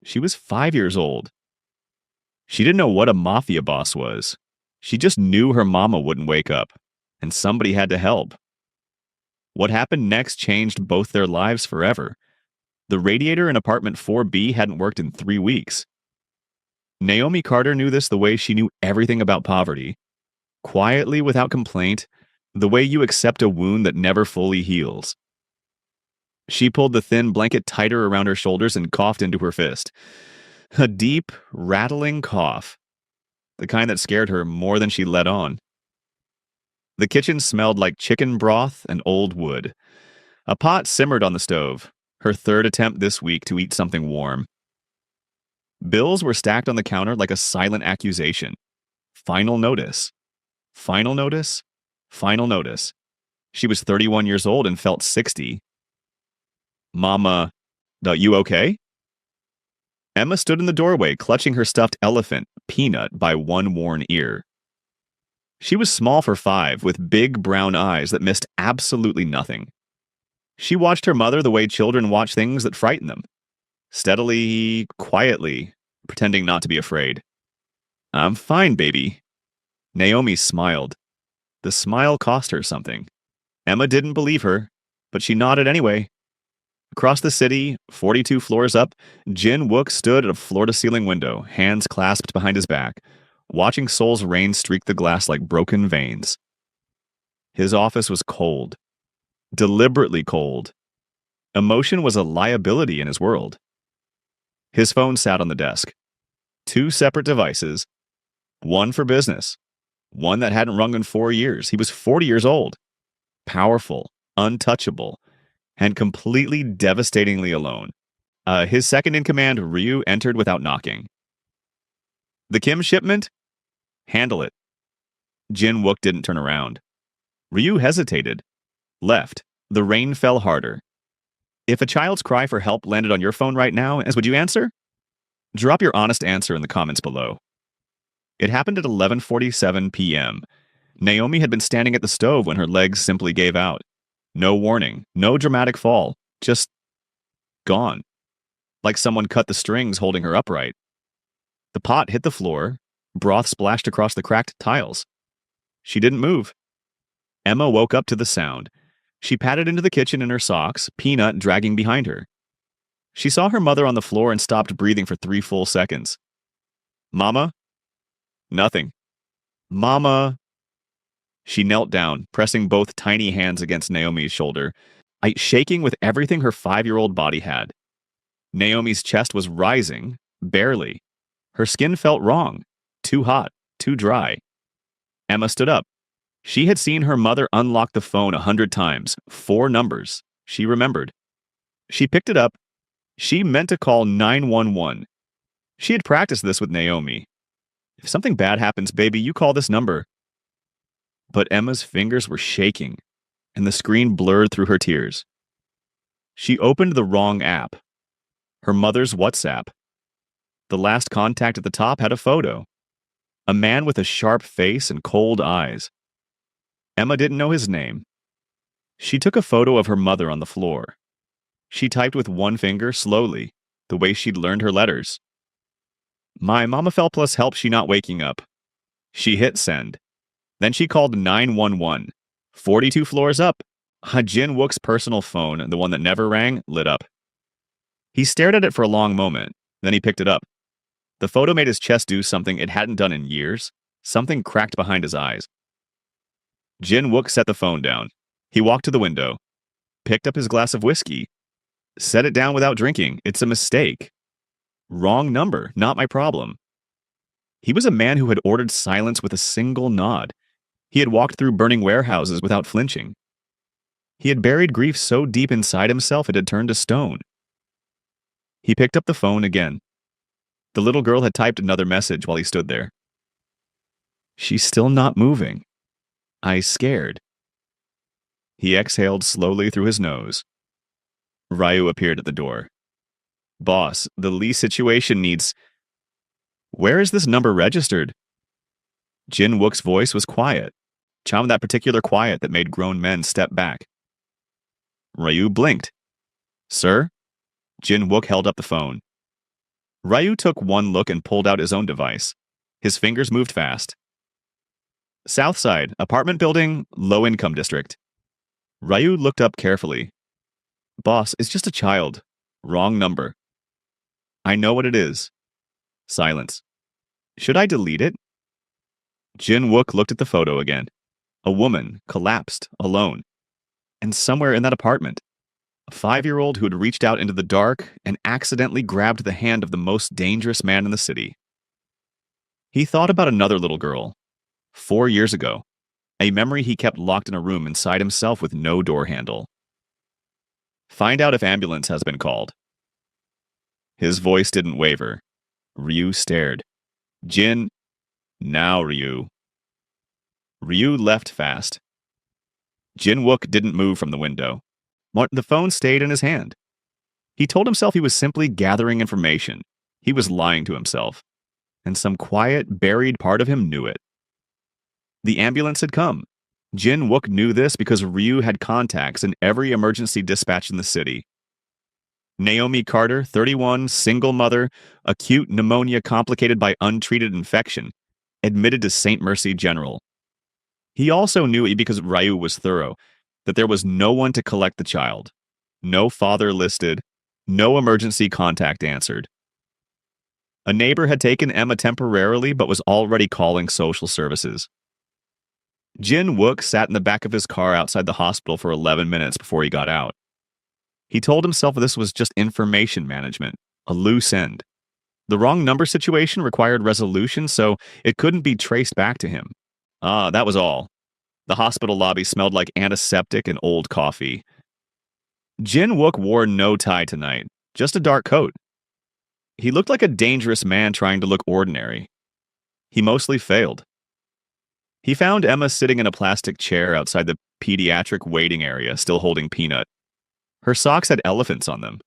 She was 5 years old. She didn't know what a mafia boss was. She just knew her mama wouldn't wake up, and somebody had to help. What happened next changed both their lives forever. The radiator in apartment 4B hadn't worked in 3 weeks. Naomi Carter knew this the way she knew everything about poverty. Quietly, without complaint, the way you accept a wound that never fully heals. She pulled the thin blanket tighter around her shoulders and coughed into her fist. A deep, rattling cough. The kind that scared her more than she let on. The kitchen smelled like chicken broth and old wood. A pot simmered on the stove, her third attempt this week to eat something warm. Bills were stacked on the counter like a silent accusation. Final notice. Final notice. Final notice. She was 31 years old and felt 60. Mama, you okay? Emma stood in the doorway, clutching her stuffed elephant, Peanut, by one worn ear. She was small for 5, with big brown eyes that missed absolutely nothing. She watched her mother the way children watch things that frighten them. Steadily, quietly, pretending not to be afraid. "I'm fine, baby." Naomi smiled. The smile cost her something. Emma didn't believe her, but she nodded anyway. Across the city, 42 floors up, Jin Wook stood at a floor-to-ceiling window, hands clasped behind his back, watching Seoul's rain streak the glass like broken veins. His office was cold. Deliberately cold. Emotion was a liability in his world. His phone sat on the desk. 2 separate devices. One for business. One that hadn't rung in 4 years. He was 40 years old. Powerful, untouchable, and completely devastatingly alone. His second-in-command, Ryu, entered without knocking. "The Kim shipment? Handle it." Jin Wook didn't turn around. Ryu hesitated. Left. The rain fell harder. If a child's cry for help landed on your phone right now, would you answer? Drop your honest answer in the comments below. It happened at 11:47 p.m. Naomi had been standing at the stove when her legs simply gave out. No warning, no dramatic fall, just gone. Like someone cut the strings holding her upright. The pot hit the floor, broth splashed across the cracked tiles. She didn't move. Emma woke up to the sound. She padded into the kitchen in her socks, Peanut dragging behind her. She saw her mother on the floor and stopped breathing for 3 full seconds. "Mama?" "Nothing." "Mama?" She knelt down, pressing both tiny hands against Naomi's shoulder, shaking with everything her 5-year-old body had. Naomi's chest was rising, barely. Her skin felt wrong, too hot, too dry. Emma stood up. She had seen her mother unlock the phone 100 times, 4 numbers. She remembered. She picked it up. She meant to call 911. She had practiced this with Naomi. "If something bad happens, baby, you call this number." But Emma's fingers were shaking, and the screen blurred through her tears. She opened the wrong app. Her mother's WhatsApp. The last contact at the top had a photo. A man with a sharp face and cold eyes. Emma didn't know his name. She took a photo of her mother on the floor. She typed with one finger slowly, the way she'd learned her letters. "My mama fell plus help she not waking up." She hit send. Then she called 911. 42 floors up. Jin Wook's personal phone, the one that never rang, lit up. He stared at it for a long moment. Then he picked it up. The photo made his chest do something it hadn't done in years. Something cracked behind his eyes. Jin Wook set the phone down. He walked to the window. Picked up his glass of whiskey. Set it down without drinking. It's a mistake. Wrong number. Not my problem. He was a man who had ordered silence with a single nod. He had walked through burning warehouses without flinching. He had buried grief so deep inside himself it had turned to stone. He picked up the phone again. The little girl had typed another message while he stood there. "She's still not moving. I scared." He exhaled slowly through his nose. Ryu appeared at the door. "Boss, the Lee situation needs..." "Where is this number registered?" Jin Wook's voice was quiet. That particular quiet that made grown men step back. Ryu blinked. "Sir?" Jin Wook held up the phone. Ryu took one look and pulled out his own device. His fingers moved fast. South Side, apartment building, low income district. Ryu looked up carefully. Boss, it's just a child. Wrong number. I know what it is. Silence. Should I delete it? Jin Wook looked at the photo again. A woman, collapsed, alone. And somewhere in that apartment, a 5-year-old who had reached out into the dark and accidentally grabbed the hand of the most dangerous man in the city. He thought about another little girl, 4 years ago, a memory he kept locked in a room inside himself with no door handle. Find out if ambulance has been called. His voice didn't waver. Ryu stared. Jin, now Ryu. Ryu left fast. Jin Wook didn't move from the window. The phone stayed in his hand. He told himself he was simply gathering information. He was lying to himself. And some quiet, buried part of him knew it. The ambulance had come. Jin Wook knew this because Ryu had contacts in every emergency dispatch in the city. Naomi Carter, 31, single mother, acute pneumonia complicated by untreated infection, admitted to St. Mercy General. He also knew, because Ryu was thorough, that there was no one to collect the child. No father listed, no emergency contact answered. A neighbor had taken Emma temporarily but was already calling social services. Jin Wook sat in the back of his car outside the hospital for 11 minutes before he got out. He told himself this was just information management, a loose end. The wrong number situation required resolution, so it couldn't be traced back to him. That was all. The hospital lobby smelled like antiseptic and old coffee. Jin Wook wore no tie tonight, just a dark coat. He looked like a dangerous man trying to look ordinary. He mostly failed. He found Emma sitting in a plastic chair outside the pediatric waiting area, still holding Peanut. Her socks had elephants on them.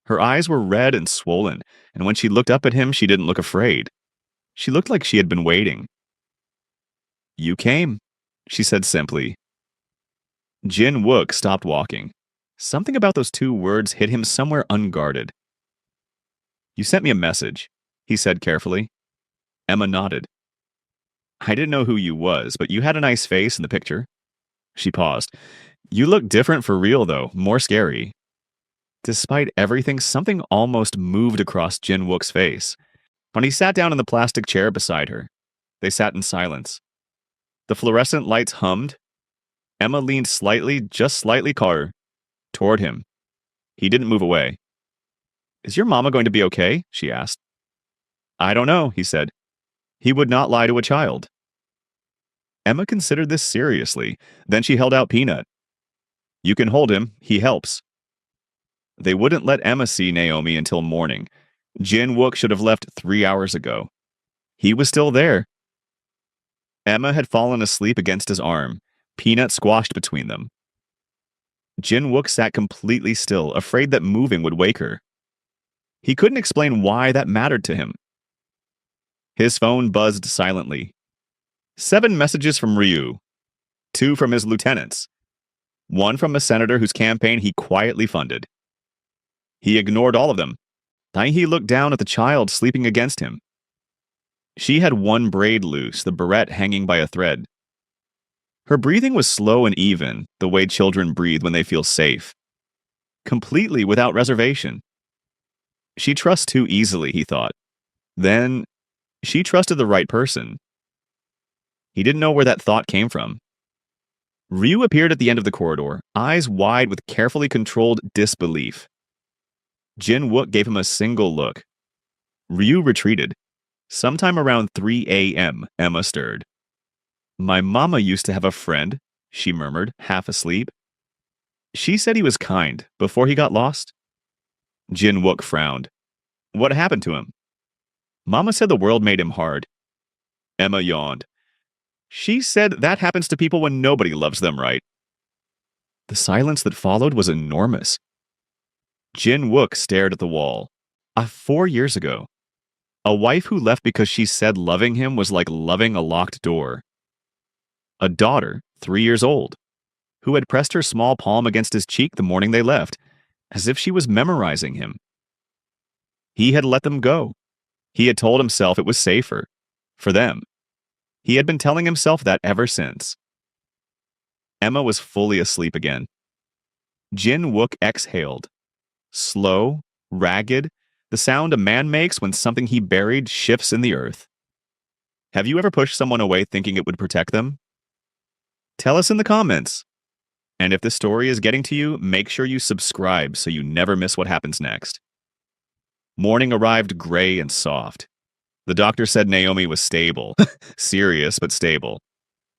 Her eyes were red and swollen, and when she looked up at him, she didn't look afraid. She looked like she had been waiting. You came, she said simply. Jin Wook stopped walking. Something about those two words hit him somewhere unguarded. You sent me a message, he said carefully. Emma nodded. I didn't know who you was, but you had a nice face in the picture. She paused. You look different for real, though, more scary. Despite everything, something almost moved across Jin Wook's face. When he sat down in the plastic chair beside her, they sat in silence. The fluorescent lights hummed. Emma leaned slightly, just slightly toward him. He didn't move away. Is your mama going to be okay? She asked. I don't know, he said. He would not lie to a child. Emma considered this seriously. Then she held out Peanut. You can hold him. He helps. They wouldn't let Emma see Naomi until morning. Jin Wook should have left 3 hours ago. He was still there. Emma had fallen asleep against his arm, Peanut squashed between them. Jin Wook sat completely still, afraid that moving would wake her. He couldn't explain why that mattered to him. His phone buzzed silently. 7 messages from Ryu. 2 from his lieutenants. 1 from a senator whose campaign he quietly funded. He ignored all of them. Then he looked down at the child sleeping against him. She had one braid loose, the barrette hanging by a thread. Her breathing was slow and even, the way children breathe when they feel safe. Completely without reservation. She trusts too easily, he thought. Then, she trusted the right person. He didn't know where that thought came from. Ryu appeared at the end of the corridor, eyes wide with carefully controlled disbelief. Jin Wook gave him a single look. Ryu retreated. Sometime around 3 a.m., Emma stirred. My mama used to have a friend, she murmured, half asleep. She said he was kind before he got lost. Jin Wook frowned. What happened to him? Mama said the world made him hard. Emma yawned. She said that happens to people when nobody loves them right. The silence that followed was enormous. Jin Wook stared at the wall. 4 years ago. A wife who left because she said loving him was like loving a locked door. A daughter, 3 years old, who had pressed her small palm against his cheek the morning they left, as if she was memorizing him. He had let them go. He had told himself it was safer. For them. He had been telling himself that ever since. Emma was fully asleep again. Jin Wook exhaled. Slow, ragged, the sound a man makes when something he buried shifts in the earth. Have you ever pushed someone away thinking it would protect them? Tell us in the comments. And if this story is getting to you, make sure you subscribe so you never miss what happens next. Morning arrived gray and soft. The doctor said Naomi was stable. Serious, but stable.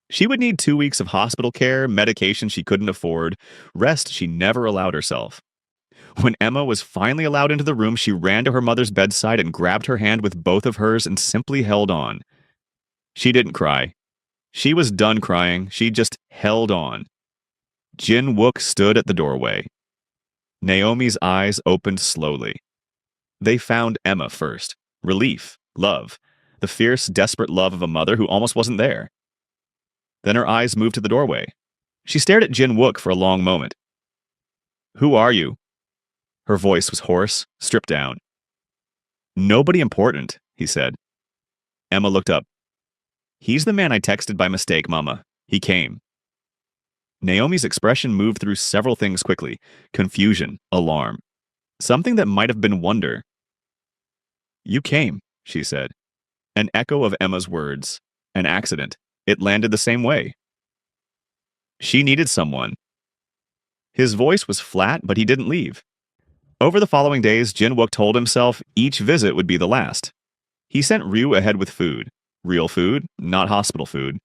She would need 2 weeks of hospital care, medication she couldn't afford, rest she never allowed herself. When Emma was finally allowed into the room, she ran to her mother's bedside and grabbed her hand with both of hers and simply held on. She didn't cry. She was done crying. She just held on. Jin Wook stood at the doorway. Naomi's eyes opened slowly. They found Emma first. Relief, love, the fierce, desperate love of a mother who almost wasn't there. Then her eyes moved to the doorway. She stared at Jin Wook for a long moment. Who are you? Her voice was hoarse, stripped down. Nobody important, he said. Emma looked up. He's the man I texted by mistake, Mama. He came. Naomi's expression moved through several things quickly. Confusion, alarm. Something that might have been wonder. You came, she said. An echo of Emma's words. An accident. It landed the same way. She needed someone. His voice was flat, but he didn't leave. Over the following days, Jin Wook told himself each visit would be the last. He sent Ryu ahead with food. Real food, not hospital food.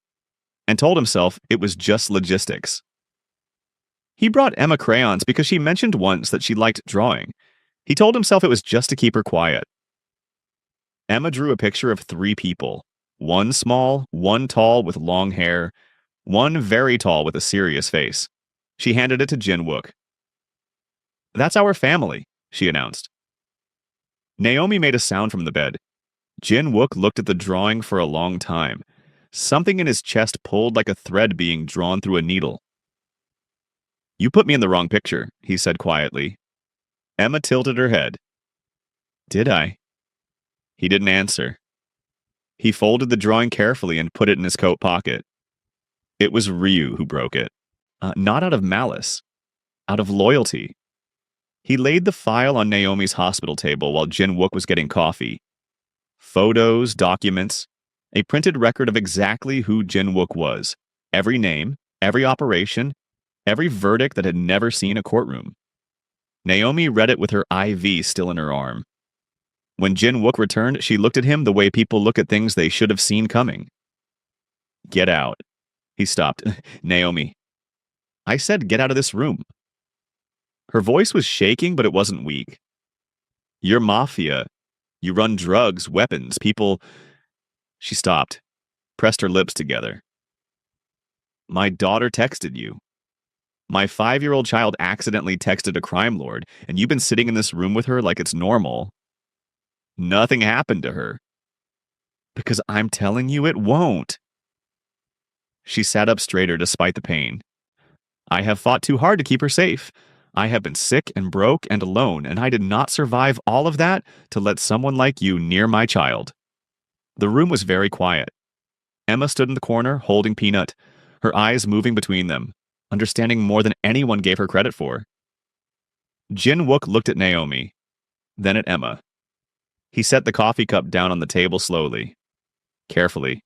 And told himself it was just logistics. He brought Emma crayons because she mentioned once that she liked drawing. He told himself it was just to keep her quiet. Emma drew a picture of 3 people. One small, one tall with long hair, one very tall with a serious face. She handed it to Jin Wook. That's our family, she announced. Naomi made a sound from the bed. Jin Wook looked at the drawing for a long time. Something in his chest pulled like a thread being drawn through a needle. You put me in the wrong picture, he said quietly. Emma tilted her head. Did I? He didn't answer. He folded the drawing carefully and put it in his coat pocket. It was Ryu who broke it. Not out of malice. Out of loyalty. He laid the file on Naomi's hospital table while Jin Wook was getting coffee. Photos, documents, a printed record of exactly who Jin Wook was. Every name, every operation, every verdict that had never seen a courtroom. Naomi read it with her IV still in her arm. When Jin Wook returned, she looked at him the way people look at things they should have seen coming. Get out. He stopped. Naomi. I said get out of this room. Her voice was shaking, but it wasn't weak. You're Mafia. You run drugs, weapons, people... She stopped, pressed her lips together. My daughter texted you. My 5-year-old child accidentally texted a crime lord, and you've been sitting in this room with her like it's normal. Nothing happened to her. Because I'm telling you it won't. She sat up straighter despite the pain. I have fought too hard to keep her safe. I have been sick and broke and alone, and I did not survive all of that to let someone like you near my child. The room was very quiet. Emma stood in the corner, holding Peanut, her eyes moving between them, understanding more than anyone gave her credit for. Jin Wook looked at Naomi, then at Emma. He set the coffee cup down on the table slowly, carefully,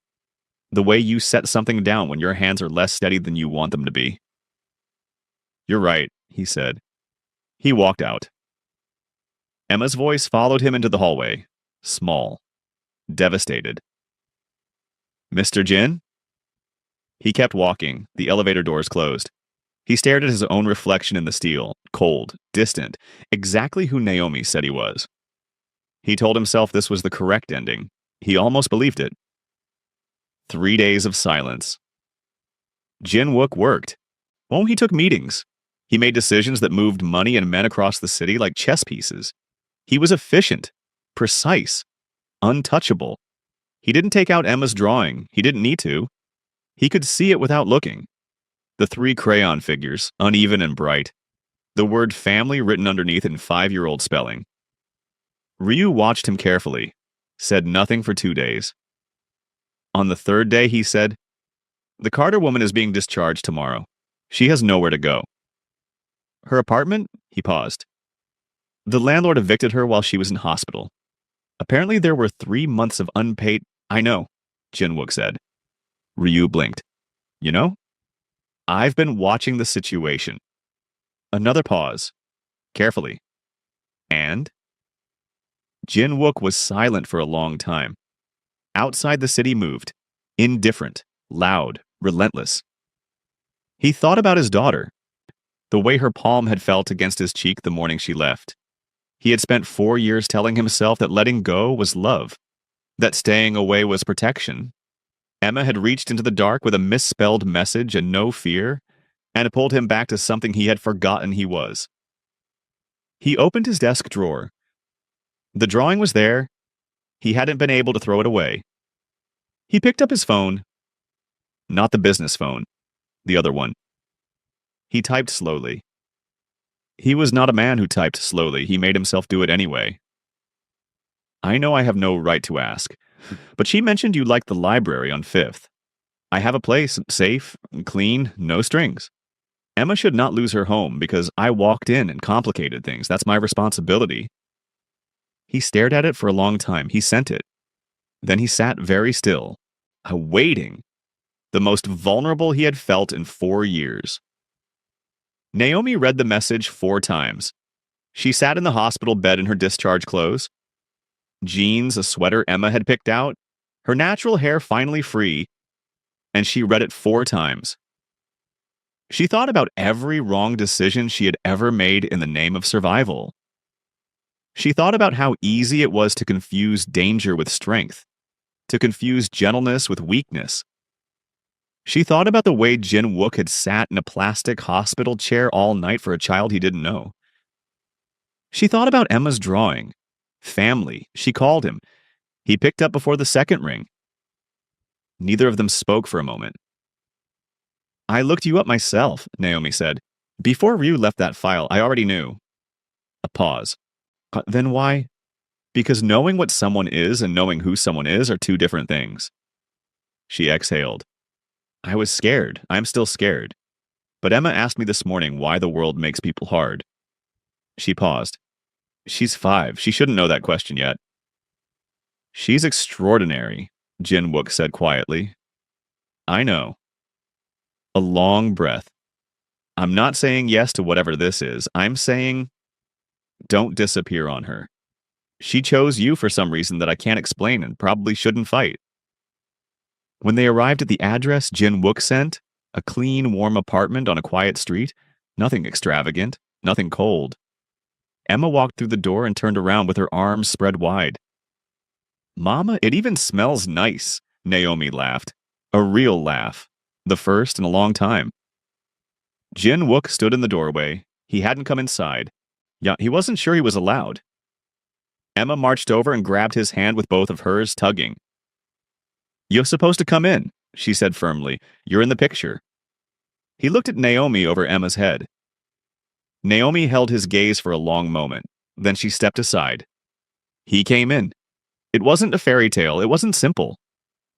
the way you set something down when your hands are less steady than you want them to be. You're right, he said. He walked out. Emma's voice followed him into the hallway, small, devastated. Mr. Jin? He kept walking, the elevator doors closed. He stared at his own reflection in the steel, cold, distant, exactly who Naomi said he was. He told himself this was the correct ending. He almost believed it. 3 days of silence. Jin Wook worked. Well, he took meetings. He made decisions that moved money and men across the city like chess pieces. He was efficient, precise, untouchable. He didn't take out Emma's drawing. He didn't need to. He could see it without looking. The 3 crayon figures, uneven and bright. The word family written underneath in 5-year-old spelling. Ryu watched him carefully, said nothing for 2 days. On the third day, he said, "The Carter woman is being discharged tomorrow. She has nowhere to go." "Her apartment?" He paused. "The landlord evicted her while she was in hospital. Apparently there were 3 months of unpaid—" "I know," Jinwook said. Ryu blinked. "You know? I've been watching the situation." Another pause. Carefully. "And?" Jinwook was silent for a long time. Outside the city moved. Indifferent, loud, relentless. He thought about his daughter. The way her palm had felt against his cheek the morning she left. He had spent 4 years telling himself that letting go was love, that staying away was protection. Emma had reached into the dark with a misspelled message and no fear, and pulled him back to something he had forgotten he was. He opened his desk drawer. The drawing was there. He hadn't been able to throw it away. He picked up his phone. Not the business phone. The other one. He typed slowly. He was not a man who typed slowly. He made himself do it anyway. "I know I have no right to ask, but she mentioned you liked the library on 5th. I have a place, safe, clean, no strings. Emma should not lose her home because I walked in and complicated things. That's my responsibility." He stared at it for a long time. He sent it. Then he sat very still, waiting, the most vulnerable he had felt in 4 years. Naomi read the message 4 times. She sat in the hospital bed in her discharge clothes. Jeans, a sweater Emma had picked out, her natural hair finally free, and she read it 4 times. She thought about every wrong decision she had ever made in the name of survival. She thought about how easy it was to confuse danger with strength, to confuse gentleness with weakness. She thought about the way Jinwook had sat in a plastic hospital chair all night for a child he didn't know. She thought about Emma's drawing. Family, she called him. He picked up before the second ring. Neither of them spoke for a moment. "I looked you up myself," Naomi said. "Before Ryu left that file, I already knew." A pause. "Then why?" "Because knowing what someone is and knowing who someone is are 2 different things." She exhaled. "I was scared. I'm still scared. But Emma asked me this morning why the world makes people hard." She paused. "She's 5. She shouldn't know that question yet." "She's extraordinary," Jinwook said quietly. "I know." A long breath. "I'm not saying yes to whatever this is. I'm saying, don't disappear on her. She chose you for some reason that I can't explain and probably shouldn't fight." When they arrived at the address Jinwook sent, a clean, warm apartment on a quiet street, nothing extravagant, nothing cold, Emma walked through the door and turned around with her arms spread wide. "Mama, it even smells nice," Naomi laughed. A real laugh. The first in a long time. Jinwook stood in the doorway. He hadn't come inside. Yeah, he wasn't sure he was allowed. Emma marched over and grabbed his hand with both of hers, tugging. "You're supposed to come in," she said firmly. "You're in the picture." He looked at Naomi over Emma's head. Naomi held his gaze for a long moment. Then she stepped aside. He came in. It wasn't a fairy tale. It wasn't simple.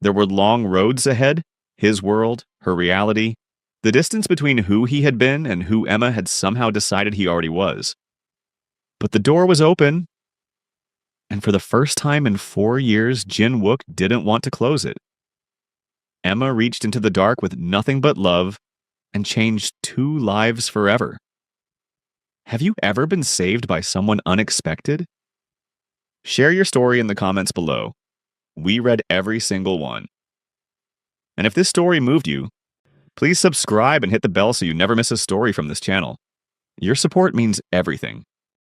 There were long roads ahead, his world, her reality, the distance between who he had been and who Emma had somehow decided he already was. But the door was open, and for the first time in 4 years, Jinwook didn't want to close it. Emma reached into the dark with nothing but love and changed 2 lives forever. Have you ever been saved by someone unexpected? Share your story in the comments below. We read every single one. And if this story moved you, please subscribe and hit the bell so you never miss a story from this channel. Your support means everything.